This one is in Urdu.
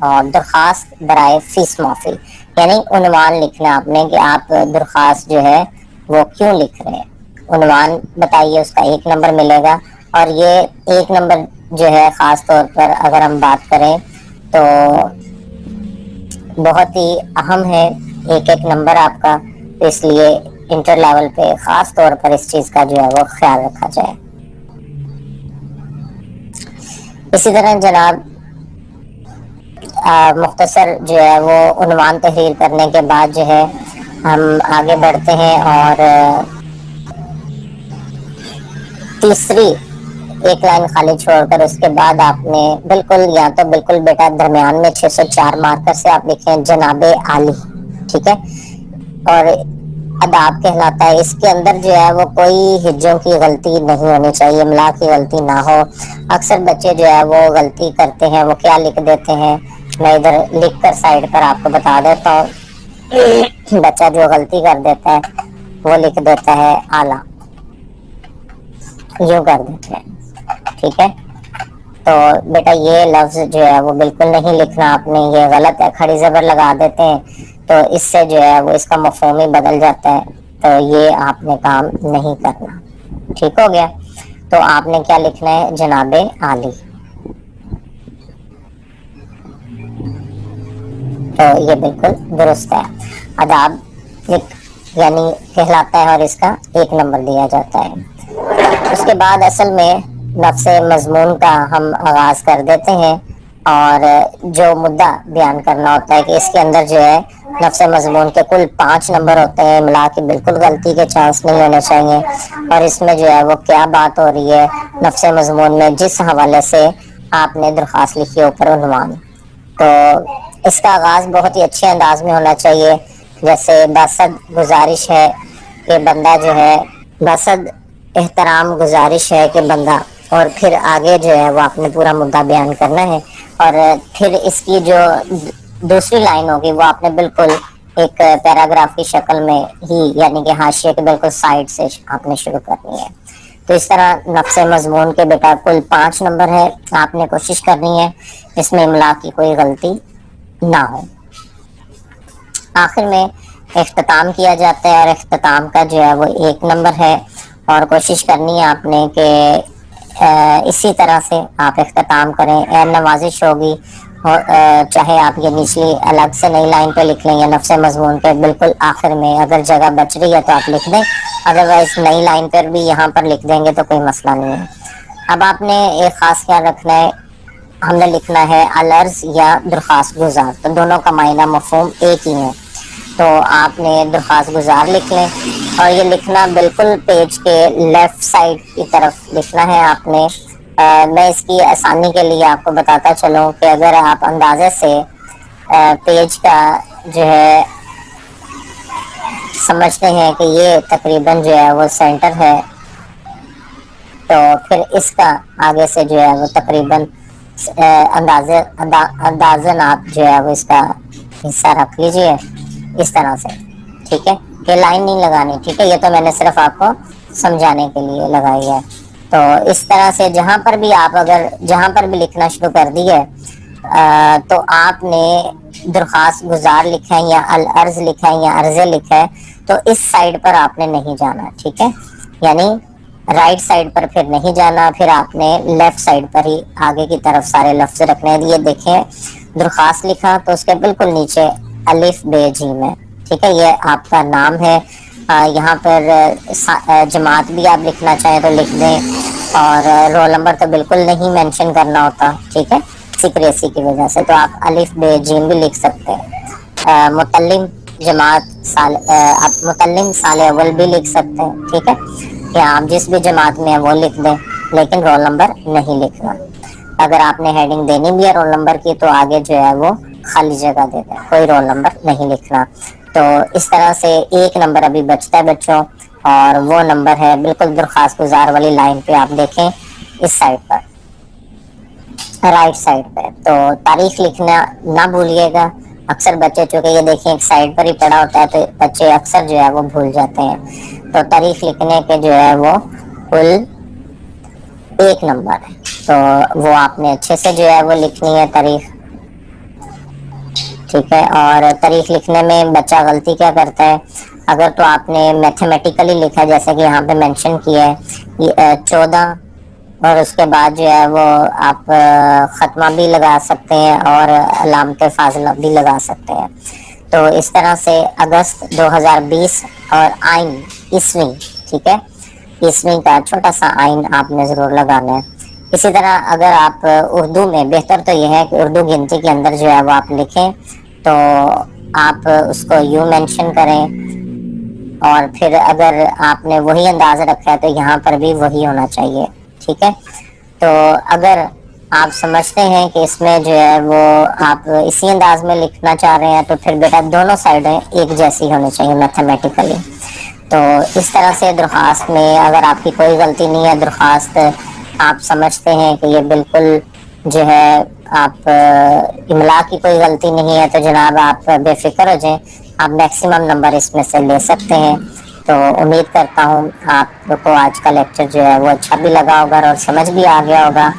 درخواست برائے فیس معافی، یعنی عنوان لکھنا آپ نے کہ آپ درخواست جو ہے وہ کیوں لکھ رہے ہیں، عنوان بتائیے، اس کا 1 نمبر ملے گا۔ اور یہ 1 نمبر جو ہے خاص طور پر اگر ہم بات کریں تو بہت ہی اہم ہے 1 نمبر آپ کا، اس لیے انٹر لیول پہ خاص طور پر اس چیز کا جو ہے وہ خیال رکھا جائے۔ اسی طرح جناب مختصر جو ہے وہ عنوان تحریر کرنے کے بعد جو ہے ہم آگے بڑھتے ہیں اور تیسری 1 لائن خالی چھوڑ کر اس کے بعد آپ نے بالکل یا تو بالکل بیٹا درمیان میں 604 مارکر سے آپ لکھیں جناب عالی، ٹھیک ہے، اور اداب کہلاتا ہے۔ اس کے اندر جو ہے وہ کوئی ہجوں کی غلطی نہیں ہونی چاہیے، املا کی غلطی نہ ہو۔ اکثر بچے جو ہے وہ غلطی کرتے ہیں، وہ کیا لکھ دیتے ہیں، میں ادھر لکھ کر سائڈ پر آپ کو بتا دیتا ہوں۔ بچہ جو غلطی کر دیتا ہے وہ لکھ دیتا ہے اعلیٰ، یوں کر دیتے ہیں، ٹھیک ہے۔ تو بیٹا یہ لفظ جو ہے وہ بالکل نہیں لکھنا آپ نے، یہ غلط ہے، کھڑی زبر لگا دیتے ہیں تو اس سے جو ہے وہ اس کا مفہوم ہی بدل جاتا ہے، تو یہ آپ نے کام نہیں کرنا، ٹھیک ہو گیا۔ تو آپ نے کیا لکھنا ہے، جناب عالی، تو یہ بالکل درست ہے۔ اداب یعنی کہلاتا ہے اور اس کا 1 نمبر دیا جاتا ہے۔ اس کے بعد اصل میں نفس مضمون کا ہم آغاز کر دیتے ہیں، اور جو مدعا بیان کرنا ہوتا ہے کہ اس کے اندر جو ہے نفس مضمون کے کل 5 نمبر ہوتے ہیں، ملا کے بالکل غلطی کے چانس نہیں ہونے چاہیے، اور اس میں جو ہے وہ کیا بات ہو رہی ہے نفس مضمون میں، جس حوالے سے آپ نے درخواست لکھی اوپر عنوان، تو اس کا آغاز بہت ہی اچھے انداز میں ہونا چاہیے، جیسے باسد گزارش ہے کہ بندہ جو ہے، باسد احترام گزارش ہے کہ بندہ، اور پھر آگے جو ہے وہ آپ نے پورا مدعا بیان کرنا ہے، اور پھر اس کی جو دوسری لائن ہوگی وہ آپ نے بالکل ایک پیراگراف کی شکل میں ہی، یعنی کہ حاشیے کے بالکل سائڈ سے آپ نے شروع کرنی ہے۔ تو اس طرح نفس مضمون کے بیٹا کل 5 نمبر ہے، آپ نے کوشش کرنی ہے اس میں املا کی کوئی غلطی نہ ہو۔ آخر میں اختتام کیا جاتا ہے، اور اختتام کا جو ہے وہ 1 نمبر ہے، اور کوشش کرنی ہے آپ نے کہ اسی طرح سے آپ اختتام کریں۔ نوازش ہوگی، چاہے آپ یہ نچلی الگ سے نئی لائن پہ لکھ لیں یا نفس مضمون پہ بالکل آخر میں اگر جگہ بچ رہی ہے تو آپ لکھ دیں، ادروائز نئی لائن پر بھی یہاں پر لکھ دیں گے تو کوئی مسئلہ نہیں ہے۔ اب آپ نے ایک خاص خیال رکھنا ہے، ہم نے لکھنا ہے العرض یا درخواست گزار، تو دونوں کا معنی مفہوم ایک ہی ہے، تو آپ نے درخواست گزار لکھ لیں، اور یہ لکھنا بالکل پیج کے لیفٹ سائڈ کی طرف لکھنا ہے آپ نے۔ میں اس کی آسانی کے لیے آپ کو بتاتا چلوں کہ اگر آپ اندازے سے پیج کا جو ہے سمجھتے ہیں کہ یہ تقریباً جو ہے وہ سینٹر ہے، تو پھر اس کا آگے سے جو ہے وہ تقریباً اندازن آپ جو ہے وہ اس کا حصہ رکھ لیجئے اس طرح سے، ٹھیک ہے، یہ لائن نہیں لگانی، ٹھیک ہے، یہ تو میں نے صرف آپ کو سمجھانے کے لیے لگائی ہے۔ تو اس طرح سے جہاں پر بھی آپ اگر جہاں پر بھی لکھنا شروع کر دیے تو آپ نے درخواست گزار لکھا ہے یا العرض لکھا ہے یا عرضے لکھا ہے تو اس سائڈ پر آپ نے نہیں جانا، ٹھیک ہے، یعنی رائٹ سائڈ پر پھر نہیں جانا، پھر آپ نے لیفٹ سائڈ پر ہی آگے کی طرف سارے لفظ رکھنے ہیں۔ یہ دیکھیں درخواست لکھا تو اس کے بالکل نیچے الف بے جیم ہے، ٹھیک ہے، یہ آپ کا نام ہے، یہاں پر جماعت بھی آپ لکھنا چاہیں تو لکھ دیں، اور رول نمبر تو بالکل نہیں مینشن کرنا ہوتا، ٹھیک ہے، سیکریسی کی وجہ سے، تو آپ الف بے جیم بھی لکھ سکتے ہیں۔ متلم جماعت آپ متلم سال اول بھی لکھ سکتے ہیں، ٹھیک ہے، یا آپ جس بھی جماعت میں ہیں وہ لکھ دیں، لیکن رول نمبر نہیں لکھنا۔ اگر آپ نے ہیڈنگ دینی بھی ہے رول نمبر کی تو آگے جو ہے وہ خالی جگہ دے دیں، کوئی رول نمبر نہیں لکھنا۔ تو اس طرح سے 1 نمبر ابھی بچتا ہے بچوں، اور وہ نمبر ہے بالکل درخواست گزار والی لائن پہ، آپ دیکھیں اس سائڈ پر رائٹ سائڈ پہ، تو تاریخ لکھنا نہ بھولیے گا، اکثر بچے چونکہ یہ دیکھیں ایک سائڈ پر ہی پڑا ہوتا ہے تو بچے اکثر جو ہے وہ بھول جاتے ہیں، تو تاریخ لکھنے کے جو ہے وہ کل 1 نمبر ہے، تو وہ آپ نے اچھے سے جو ہے وہ لکھنی ہے تاریخ۔ ٹھیک ہے. اور تاریخ لکھنے میں بچہ غلطی کیا کرتا ہے, اگر تو آپ نے میتھمیٹیکلی لکھا جیسے کہ یہاں پہ مینشن کیا ہے 14, اور اس کے بعد جو ہے وہ آپ ختمہ بھی لگا سکتے ہیں اور علامت فاضلہ بھی لگا سکتے ہیں. تو اس طرح سے اگست 2020 اور آئین عیسوی, ٹھیک ہے, عیسوی کا چھوٹا سا آئین آپ نے ضرور لگانا ہے. اسی طرح اگر آپ اردو میں, بہتر تو یہ ہے کہ اردو گنتی کے اندر جو ہے وہ آپ لکھیں, تو آپ اس کو یوں مینشن کریں. اور پھر اگر آپ نے وہی انداز رکھا ہے تو یہاں پر بھی وہی ہونا چاہیے, ٹھیک ہے. تو اگر آپ سمجھتے ہیں کہ اس میں جو ہے وہ آپ اسی انداز میں لکھنا چاہ رہے ہیں, تو پھر بیٹا دونوں سائڈیں ایک جیسی ہونی چاہیے میتھمیٹیکلی. تو اس طرح سے درخواست میں اگر آپ کی کوئی غلطی نہیں ہے, درخواست آپ سمجھتے ہیں کہ یہ بالکل جو ہے آپ املا کی کوئی غلطی نہیں ہے, تو جناب آپ بے فکر ہو جائیں, آپ میکسیمم نمبر اس میں سے لے سکتے ہیں. تو امید کرتا ہوں آپ کو آج کا لیکچر جو ہے وہ اچھا بھی لگا ہوگا اور سمجھ بھی آ گیا ہوگا.